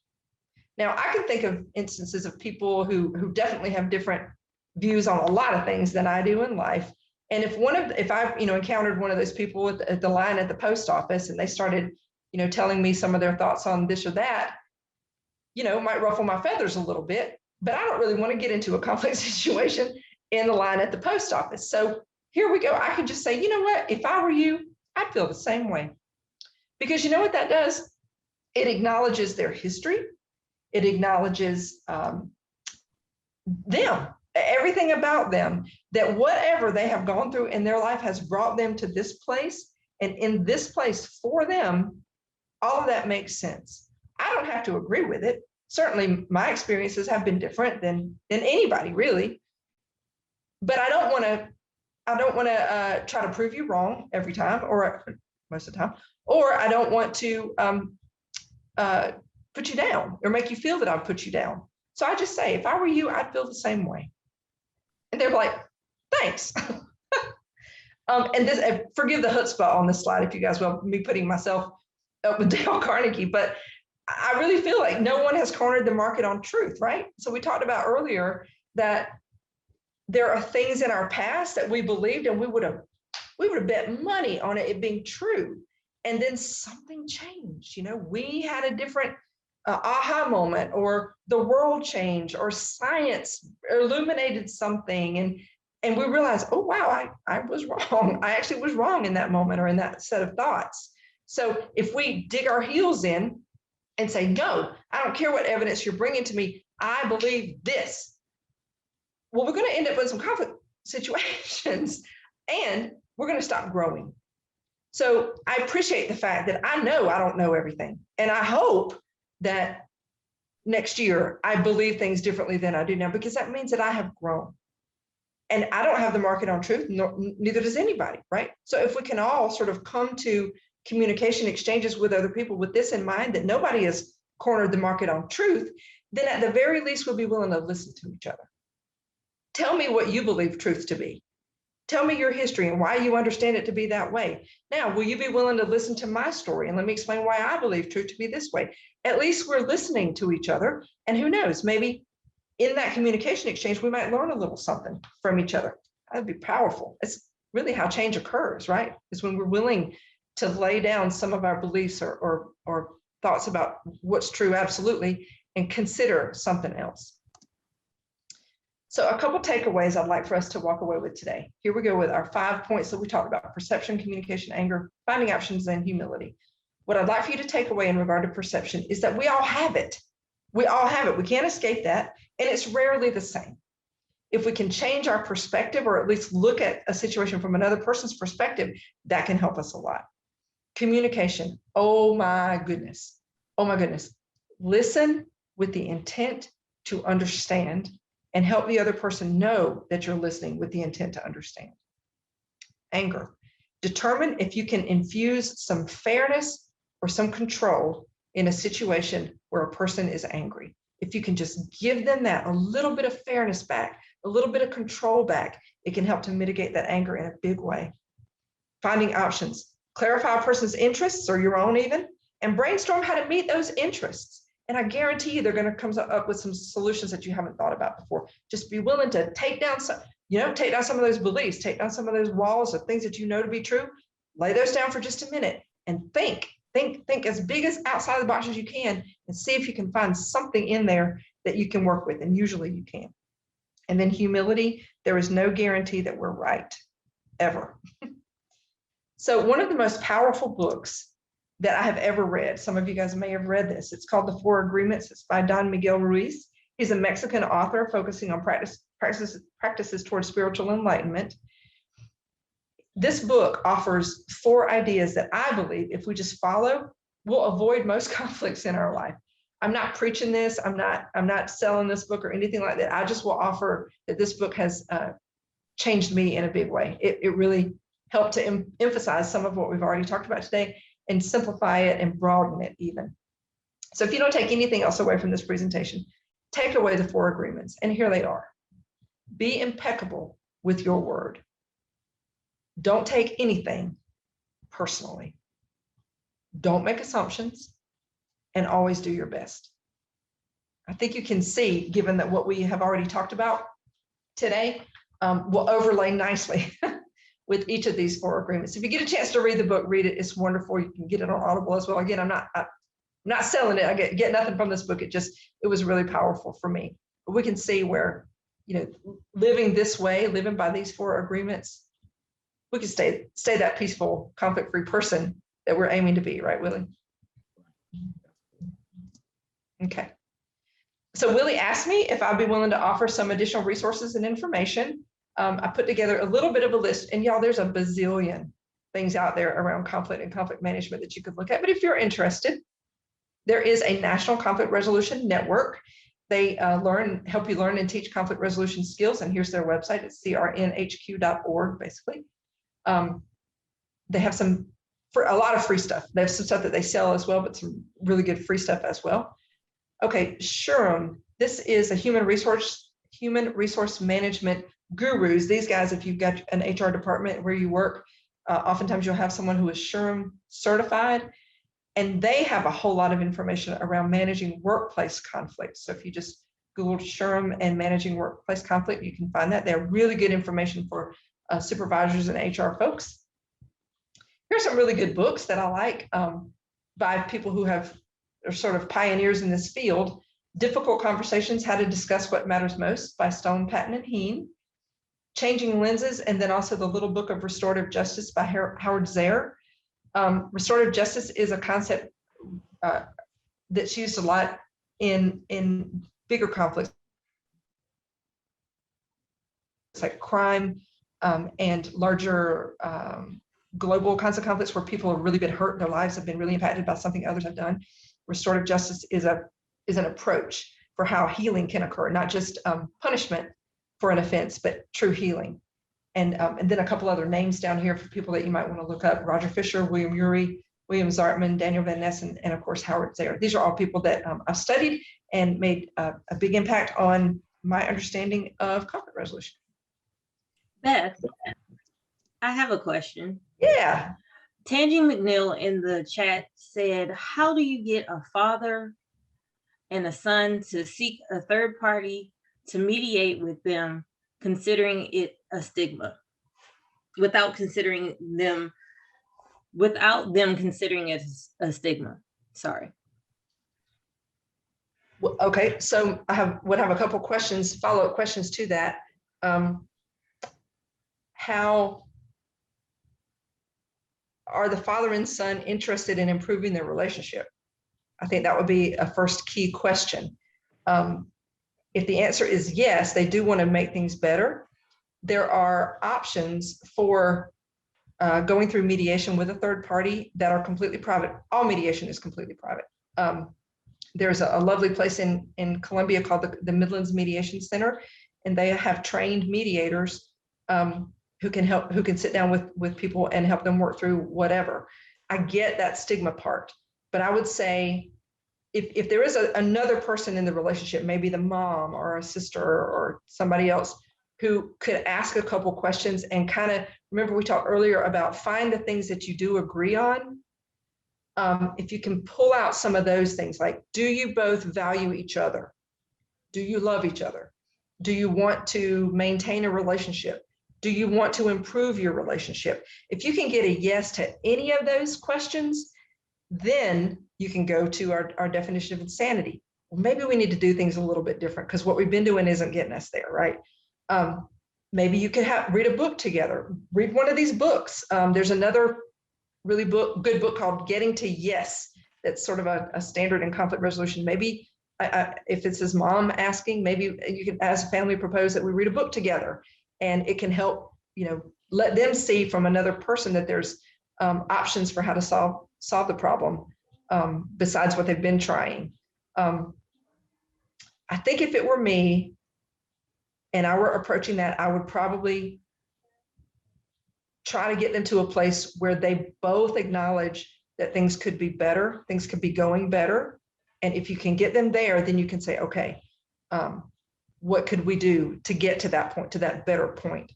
Now, I can think of instances of people who definitely have different views on a lot of things than I do in life. And if I've encountered one of those people at the line at the post office and they started telling me some of their thoughts on this or that, might ruffle my feathers a little bit, but I don't really want to get into a conflict situation in the line at the post office. So here we go. I can just say, you know what, if I were you, I'd feel the same way. Because you know what that does? It acknowledges their history. It acknowledges them, everything about them, that whatever they have gone through in their life has brought them to this place. And in this place for them, all of that makes sense. I don't have to agree with it. Certainly my experiences have been different than anybody really. But I don't want to try to prove you wrong every time or most of the time, or I don't want to put you down or make you feel that I've put you down. So I just say, if I were you, I'd feel the same way. And they're like, thanks. And this, forgive the chutzpah on this slide, if you guys will, me putting myself up with Dale Carnegie, but I really feel like no one has cornered the market on truth, right? So we talked about earlier that there are things in our past that we believed and we would have bet money on it being true. And then something changed, we had a different aha moment, or the world changed, or science illuminated something. And we realized, oh, wow, I was wrong. I actually was wrong in that moment or in that set of thoughts. So if we dig our heels in and say, no, I don't care what evidence you're bringing to me, I believe this. Well, we're going to end up in some conflict situations and we're going to stop growing. So I appreciate the fact that I know I don't know everything. And I hope that next year, I believe things differently than I do now, because that means that I have grown. And I don't have the market on truth, neither does anybody, right? So if we can all sort of come to communication exchanges with other people with this in mind, that nobody has cornered the market on truth, then at the very least, we'll be willing to listen to each other. Tell me what you believe truth to be. Tell me your history and why you understand it to be that way. Now, will you be willing to listen to my story and let me explain why I believe truth to be this way? At least we're listening to each other. And who knows, maybe in that communication exchange, we might learn a little something from each other. That'd be powerful. It's really how change occurs, right? Is when we're willing to lay down some of our beliefs or thoughts about what's true absolutely and consider something else. So a couple takeaways I'd like for us to walk away with today. Here we go with our 5 points that we talked about: perception, communication, anger, finding options, and humility. What I'd like for you to take away in regard to perception is that we all have it. We all have it. We can't escape that. And it's rarely the same. If we can change our perspective, or at least look at a situation from another person's perspective, that can help us a lot. Communication. Oh my goodness. Oh my goodness. Listen with the intent to understand, and help the other person know that you're listening with the intent to understand. Anger. Determine if you can infuse some fairness or some control in a situation where a person is angry. If you can just give them that, a little bit of fairness back, a little bit of control back, it can help to mitigate that anger in a big way. Finding options. Clarify a person's interests, or your own even, and brainstorm how to meet those interests. And I guarantee you they're going to come up with some solutions that you haven't thought about before. Just be willing to take down some of those beliefs, take down some of those walls of things that you know to be true. Lay those down for just a minute and think as big as outside the box as you can, and see if you can find something in there that you can work with. And usually you can. And then humility. There is no guarantee that we're right, ever. So one of the most powerful books that I have ever read, some of you guys may have read this, it's called The Four Agreements. It's by Don Miguel Ruiz. He's a Mexican author focusing on practices towards spiritual enlightenment. This book offers 4 ideas that I believe, if we just follow, we'll avoid most conflicts in our life. I'm not preaching this. I'm not selling this book or anything like that. I just will offer that this book has changed me in a big way. It really helped to emphasize some of what we've already talked about today, and simplify it and broaden it even. So if you don't take anything else away from this presentation, take away the 4 agreements. And here they are. Be impeccable with your word. Don't take anything personally. Don't make assumptions, and always do your best. I think you can see, given that what we have already talked about today will overlay nicely with each of these 4 agreements. If you get a chance to read the book, read it. It's wonderful. You can get it on Audible as well. Again, I'm not selling it. I get nothing from this book. It was really powerful for me. But we can see where, living this way, living by these 4 agreements, we can stay that peaceful, conflict-free person that we're aiming to be, right, Willie? Okay. So Willie asked me if I'd be willing to offer some additional resources and information. I put together a little bit of a list, and y'all, there's a bazillion things out there around conflict and conflict management that you could look at. But if you're interested, there is a National Conflict Resolution Network. They help you learn and teach conflict resolution skills. And here's their website. It's crnhq.org, basically. They have for a lot of free stuff. They have some stuff that they sell as well, but some really good free stuff as well. Okay, SHRM. This is a human resource management gurus. These guys, if you've got an HR department where you work, oftentimes you'll have someone who is SHRM certified, and they have a whole lot of information around managing workplace conflicts. So if you just Google SHRM and managing workplace conflict, you can find that. They're really good information for supervisors and HR folks. Here's some really good books that I like by people who are sort of pioneers in this field. Difficult Conversations, How to Discuss What Matters Most by Stone, Patton, and Heen. Changing Lenses, and then also the little book of Restorative Justice by Howard Zehr. Restorative justice is a concept that's used a lot in bigger conflicts like crime and larger global kinds of conflicts where people have really been hurt, their lives have been really impacted by something others have done. Restorative justice is is an approach for how healing can occur, not just punishment for an offense, but true healing. And then a couple other names down here for people that you might want to look up: Roger Fisher, William Ury, William Zartman, Daniel Van Ness, and of course, Howard Zare. These are all people that I've studied and made a big impact on my understanding of conflict resolution. Beth, I have a question. Yeah. Tangi McNeil in the chat said, how do you get a father and a son to seek a third party to mediate with them, considering it a stigma, without them considering it a stigma? Sorry. Well, okay, so I would have a couple questions, follow-up questions to that. How are the father and son interested in improving their relationship? I think that would be a first key question. If the answer is yes, they do want to make things better, there are options for going through mediation with a third party that are completely private. All mediation is completely private. There's a lovely place in Columbia called the Midlands Mediation Center, and they have trained mediators who can sit down with people and help them work through whatever. I get that stigma part, but I would say if there is another person in the relationship, maybe the mom or a sister or somebody else who could ask a couple questions and kind of, remember we talked earlier about find the things that you do agree on. If you can pull out some of those things, like, do you both value each other? Do you love each other? Do you want to maintain a relationship? Do you want to improve your relationship? If you can get a yes to any of those questions, then you can go to our definition of insanity. Well, maybe we need to do things a little bit different because what we've been doing isn't getting us there, right? Maybe you could read a book together, read one of these books. There's another really good book called Getting to Yes. That's sort of a standard in conflict resolution. Maybe if it's his mom asking, maybe you can, as a family, propose that we read a book together, and it can help, let them see from another person that there's options for how to solve the problem besides what they've been trying. I think if it were me and I were approaching that, I would probably try to get them to a place where they both acknowledge that things could be better, things could be going better. And if you can get them there, then you can say, okay, what could we do to get to that point, to that better point?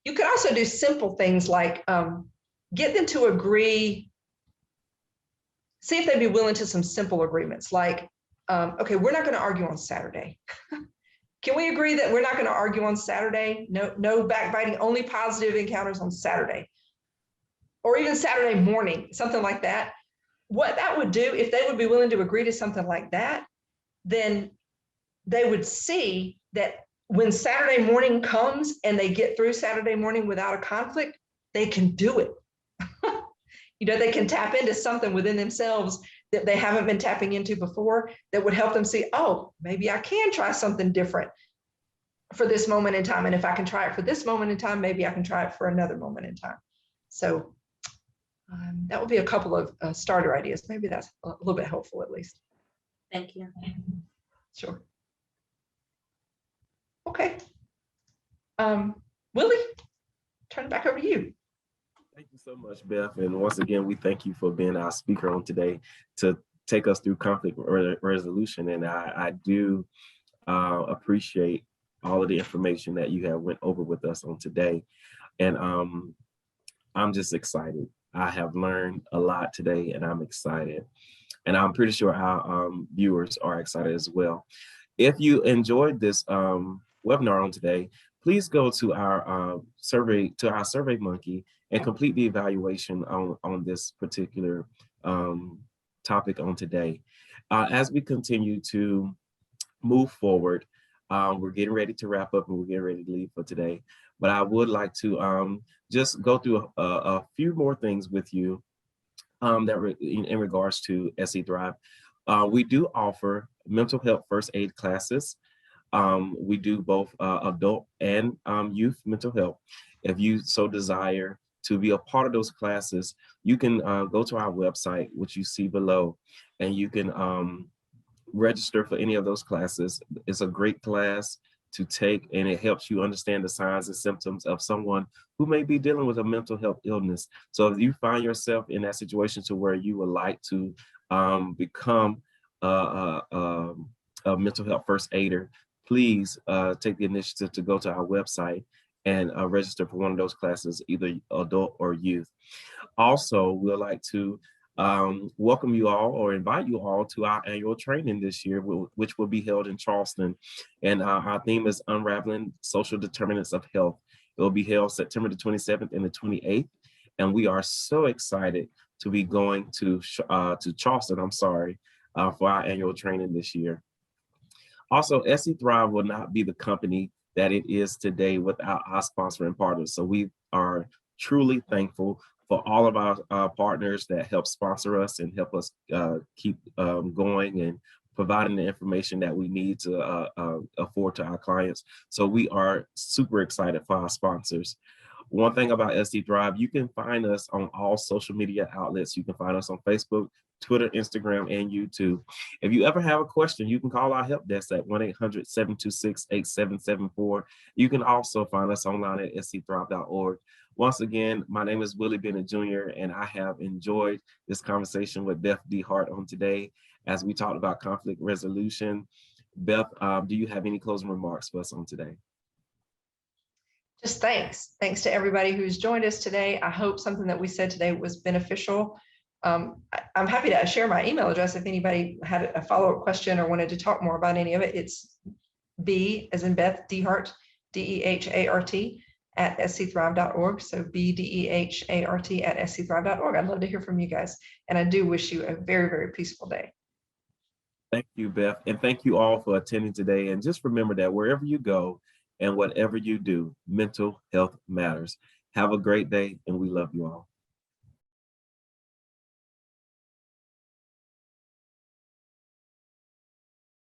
You could also do simple things like get them to agree, see if they'd be willing to some simple agreements like, okay, we're not going to argue on Saturday. Can we agree that we're not going to argue on Saturday? No backbiting, only positive encounters on Saturday. Or even Saturday morning, something like that. What that would do, if they would be willing to agree to something like that, then they would see that when Saturday morning comes and they get through Saturday morning without a conflict, they can do it. They can tap into something within themselves that they haven't been tapping into before that would help them see, oh, maybe I can try something different for this moment in time. And if I can try it for this moment in time, maybe I can try it for another moment in time. So that would be a couple of starter ideas. Maybe that's a little bit helpful at least. Thank you. Sure. Okay. Willie, turn it back over to you. Thank you so much, Beth. And once again, we thank you for being our speaker on today to take us through conflict resolution. And I do appreciate all of the information that you have went over with us on today. And I'm just excited. I have learned a lot today and I'm excited. And I'm pretty sure our viewers are excited as well. If you enjoyed this webinar on today, please go to our survey monkey and complete the evaluation on this particular topic on today. As we continue to move forward, we're getting ready to wrap up and we're getting ready to leave for today. But I would like to just go through a few more things with you that in regards to SE Thrive. We do offer mental health first aid classes. We do both adult and youth mental health. If you so desire to be a part of those classes, you can go to our website, which you see below, and you can register for any of those classes. It's a great class to take, and it helps you understand the signs and symptoms of someone who may be dealing with a mental health illness. So if you find yourself in that situation to where you would like to become a mental health first aider, please take the initiative to go to our website and register for one of those classes, either adult or youth. Also, we'd like to welcome you all or invite you all to our annual training this year, which will be held in Charleston. And our theme is Unraveling Social Determinants of Health. It will be held September the 27th and the 28th. And we are so excited to be going to Charleston, for our annual training this year. Also, SE Thrive will not be the company that it is today without our sponsoring partners. So we are truly thankful for all of our partners that help sponsor us and help us keep going and providing the information that we need to afford to our clients. So we are super excited for our sponsors. One thing about SE Thrive, you can find us on all social media outlets. You can find us on Facebook, Twitter, Instagram, and YouTube. If you ever have a question, you can call our help desk at 1-800-726-8774. You can also find us online at scthrive.org. Once again, my name is Willie Bennett Jr., and I have enjoyed this conversation with Beth DeHart on today as we talked about conflict resolution. Beth, do you have any closing remarks for us on today? Just thanks. Thanks to everybody who's joined us today. I hope something that we said today was beneficial. I'm happy to share my email address if anybody had a follow-up question or wanted to talk more about any of it. It's B as in Beth DeHart, DEHART at scthrive.org. So BDEHART at scthrive.org. I'd love to hear from you guys. And I do wish you a very, very peaceful day. Thank you, Beth. And thank you all for attending today. And just remember that wherever you go and whatever you do, mental health matters. Have a great day, and we love you all.